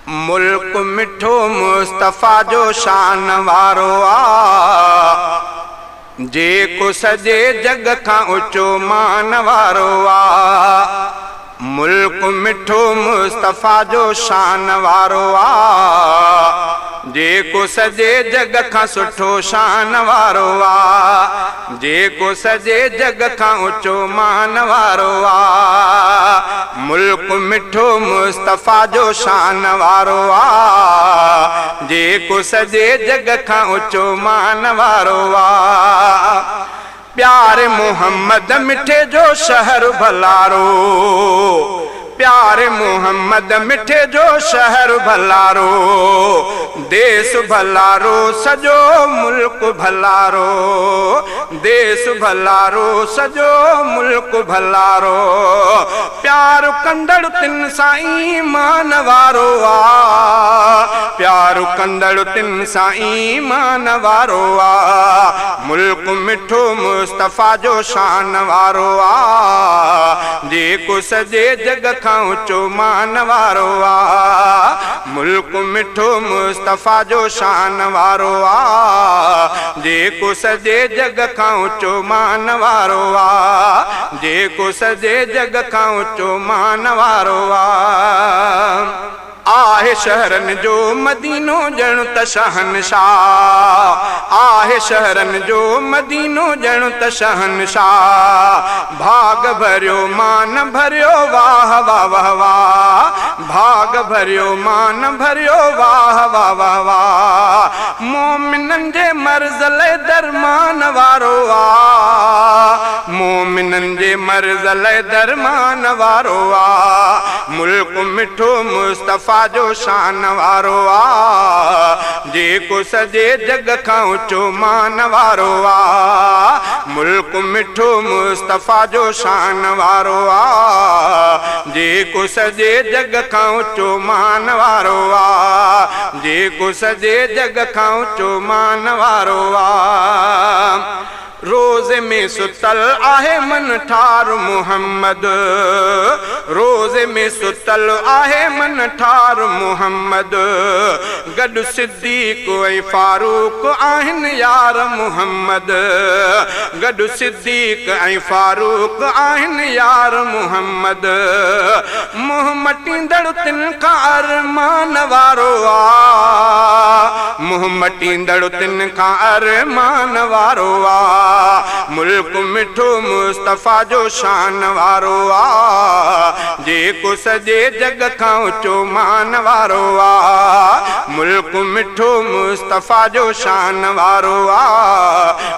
मुल्क मिठो मुस्तफ़ा जो शान वारो आ, जेको सजे जग खां ऊंचो मान वारो आ। मुल्क मिठो मुस्तफ़ा जो शान वारो आ, जेको सजे जग खां सुठो शान वारो आ, जेको सजे जग खां ऊंचो मान वारो आ। मुल्क मिठो मुस्तफ़ा जो शान वारो आ, जेको सजे जग खां ऊंचो मान वारो आ। प्यारे मोहम्मद मिठे जो शहर भलारो, प्यारे मोहम्मद मिठे जो शहर भलारो, देश भलारो सजो मुल्क भलारो, देश भलारो सजो मुल्क भलारो। प्यार कंदड़ तिन सां ईमान वारो आ, प्यार कंदड़ तिन सां ईमान वारो आ। मुल्क मिठो मुस्तफ़ा जो शान वारो आ, जेको सजे जग खां ऊंचो मान वारो आ। मुल्क मिठो मुस्तफ़ा जो शान वारो आ, जेको सजे जग खां ऊंचो मान वारो आ, जेको सजे जग खां ऊंचो मान वारो आ। आहे शहरन जो मदीनो ॼण त शहनशाह, आहे शहरन जो मदीनो ॼण त शहनशाह। भाग भरियो मान भरियो वाह वाह वाह वाह, भाग भरियो मान भरियो वाह वाह वाह वाह। मोमिनन जे मर्ज़ल दरमान वारो आ, मोमिनन जे मर्ज़ल दरमान वारो आ। मुल्क मिठो मुस्तफ़ा जो शान वारो आ, जेको सजे जग खां ऊंचो मान वारो आ। मुल्क मिठो मुस्तफ़ा जो शान वारो आ, जेको सजे जग खां ऊंचो मान वारो आ, जेको सजे जग खां ऊंचो मान वारो आ। रोज़े में सुतल आहे मन ठार मोहम्मद, रोज़े में सुतल आहे मन ठार मोहम्मद। गॾु सिद्दीक़ ऐं फारूक आहिनि यार मोहम्मद, गॾु सिद्दीक़ ऐं फारूक आहिनि यार मोहम्मद। मुंहुं मटींदड़ तिन खां अरमान वारो आ, मुंहुं मटींदड़ तिन खां अरमान वारो आ। मुल्क मिठो मुस्तफ़ा जो शान वारो आ, जेको सजे जग खां ऊंचो मान वारो आ। मुल्क मिठो मुस्तफ़ा जो शान वारो आ,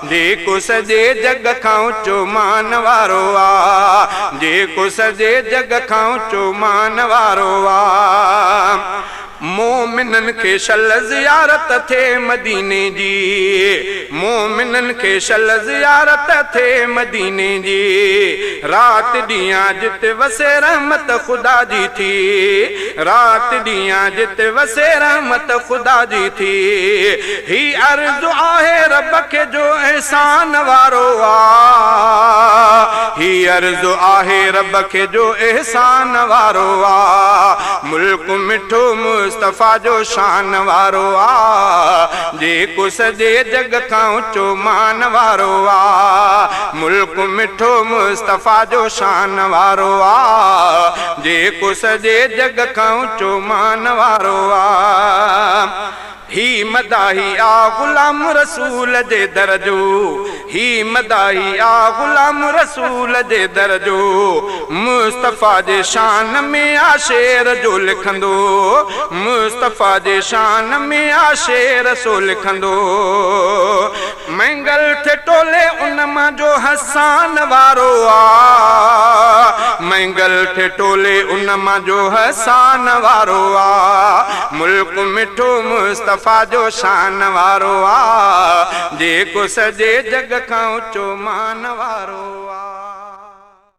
जेको सजे जग खां ऊंचो मान वारो आ, जेको सजे जग खां ऊंचो मान वारो आ। मोमिनन खे शल ज़ियारत थे मदीने जी, मोमिनन खे शल ज़ियारत थे मदीने जी। रात ॾींहुं जिते वसे रहमत ख़ुदा जी थी, रात ॾींहुं जिते वसे रहमत ख़ुदा जी थी। ही अर्ज़ु आहे रब खे जो एहसान वारो आ, ही अर्ज़ु आहे रब खे जो एहसान वारो आ। मुल्क मिठो मुस्तफ़ा जो शान वारो आ, जेको सजे जग खां ऊंचो मान वारो आ। मुल्क मिठो मुस्तफ़ा जो शान वारो आ, जेको सजे जग खां ऊंचो मान वारो आ। ही मदाही आ ग़ुलाम रसूल जे दर जो, ही मदाही आ ग़ुलाम रसूल जे दर जो। मुस्तफ़ा जे शान में आ शेर जो लिखंदो, मुस्तफ़ा जे शान में आ शेर सो लिखंदो। मंगल थे टोले उन मां जो हसान वारो आ, मंगल थे टोले उन मां जो हसान वारो आ। मुल्क मिठो मुस्तफ़ा जो शान वारो आ, जेको सजे जग खां ऊंचो मान वारो आ।